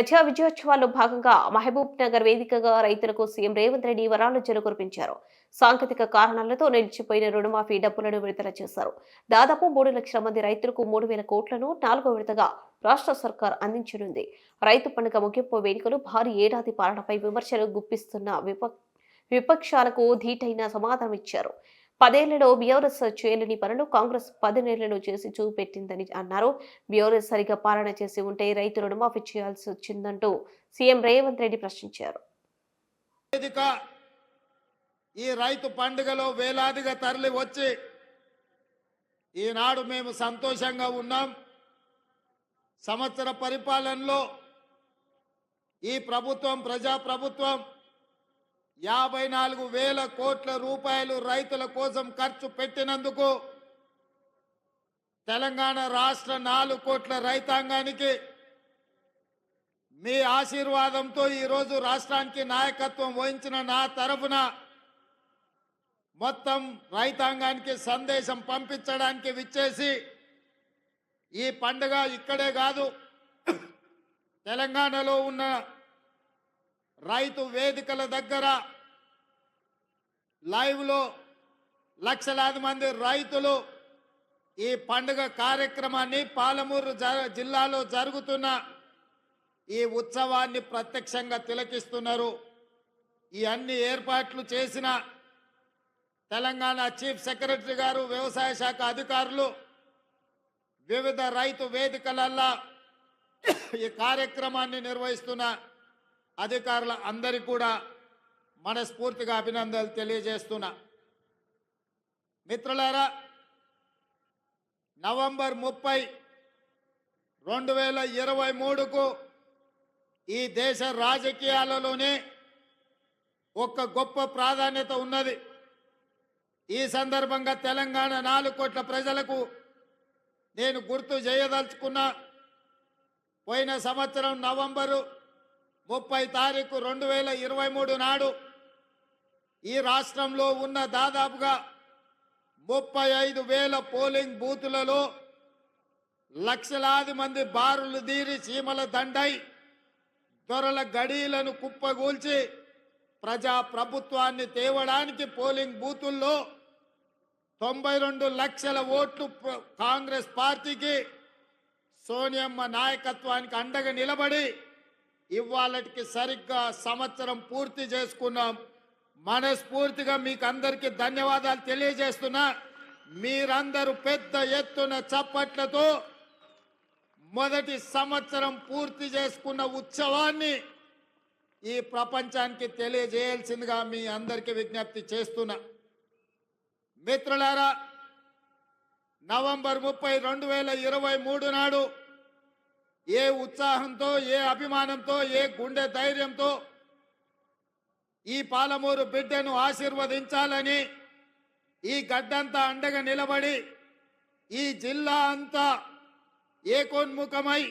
ప్రజా విజయోత్సవాల్లో భాగంగా మహబూబ్ నగర్ వేదికగా రైతులకు సీఎం రేవంత్ రెడ్డి వరాలు జలుకురిపించారు. సాంకేతిక కారణాలతో నిలిచిపోయిన రుణమాఫీ డబ్బులను విడుదల చేశారు. దాదాపు 3 లక్షల మంది రైతులకు 3,000 కోట్లను 4వ విడతగా రాష్ట్ర సర్కార్ అందించనుంది. రైతు పండుగ ముగింపు వేడుకలు భారీ ఏడాది పాలనపై విమర్శలు గుప్పిస్తున్న విపక్షాలకు ధీటైన సమాధానం ఇచ్చారు. 10 ఏళ్లలో బీఆర్ఎస్ చేయలేని పనులు కాంగ్రెస్ 10 నెలలు చేసి చూపెట్టిందని అన్నారు. బీఆర్ఎస్ సరిగా పాలన చేసి ఉంటే రైతు రుణమాఫీ చేయాల్సి వచ్చిందంటూ సీఎం రేవంత్ రెడ్డి ప్రశ్నించారు. ఈ రైతు పండుగలో వేలాదిగా తరలి వచ్చి ఈనాడు మేము సంతోషంగా ఉన్నాం. సంవత్సర పరిపాలనలో ఈ ప్రభుత్వం ప్రజాప్రభుత్వం 54,000 కోట్ల రూపాయలు రైతుల కోసం ఖర్చు పెట్టినందుకు తెలంగాణ రాష్ట్ర 4 కోట్ల రైతాంగానికి మీ ఆశీర్వాదంతో ఈరోజు రాష్ట్రానికి నాయకత్వం వహించిన నా తరఫున మొత్తం రైతాంగానికి సందేశం పంపించడానికి విచ్చేసి ఈ పండుగ ఇక్కడే కాదు తెలంగాణలో ఉన్న రైతు వేదికల దగ్గర లైవ్లో లక్షలాది మంది రైతులు ఈ పండుగ కార్యక్రమాన్ని పాలమూరు జిల్లాలో జరుగుతున్న ఈ ఉత్సవాన్ని ప్రత్యక్షంగా తిలకిస్తున్నారు. ఈ అన్ని ఏర్పాట్లు చేసిన తెలంగాణ చీఫ్ సెక్రటరీ గారు, వ్యవసాయ శాఖ అధికారులు, వివిధ రైతు వేదికలల్లో ఈ కార్యక్రమాన్ని నిర్వహిస్తున్న అధికారుల అందరికీ కూడా మనస్ఫూర్తిగా అభినందనలు తెలియజేస్తున్నా. మిత్రులారా, నవంబర్ 30, 2023కు ఈ దేశ రాజకీయాలలోనే ఒక గొప్ప ప్రాధాన్యత ఉన్నది. ఈ సందర్భంగా తెలంగాణ 4 కోట్ల ప్రజలకు నేను గుర్తు చేయదలుచుకున్నా. పోయిన సంవత్సరం నవంబరు 30 తారీఖు 2023 నాడు ఈ రాష్ట్రంలో ఉన్న దాదాపుగా 35,000 పోలింగ్ బూతులలో లక్షలాది మంది బారులు తీరి చీమల దండై దొరల గడీలను కుప్పగూల్చి ప్రజా ప్రభుత్వాన్ని తేవడానికి పోలింగ్ బూతుల్లో 92 లక్షల ఓట్లు కాంగ్రెస్ పార్టీకి, సోనియమ్మ నాయకత్వానికి అండగా నిలబడి ఇవాళకి సరిగ్గా సంవత్సరం పూర్తి చేసుకున్నాం. మనస్ఫూర్తిగా మీకు అందరికీ ధన్యవాదాలు తెలియజేస్తున్నా. మీరందరూ పెద్ద ఎత్తున చప్పట్లతో మొదటి సంవత్సరం పూర్తి చేసుకున్న ఉత్సవాన్ని ఈ ప్రపంచానికి తెలియజేయాల్సిందిగా మీ అందరికీ విజ్ఞప్తి చేస్తున్నా. మిత్రులారా, నవంబర్ 30, 2023 నాడు ఏ ఉత్సాహంతో, ఏ అభిమానంతో, ఏ గుండె ధైర్యంతో ఈ పాలమూరు బిడ్డను ఆశీర్వదించాలని ఈ గడ్డంతా అండగా నిలబడి ఈ జిల్లా అంతా ఏకోన్ముఖమై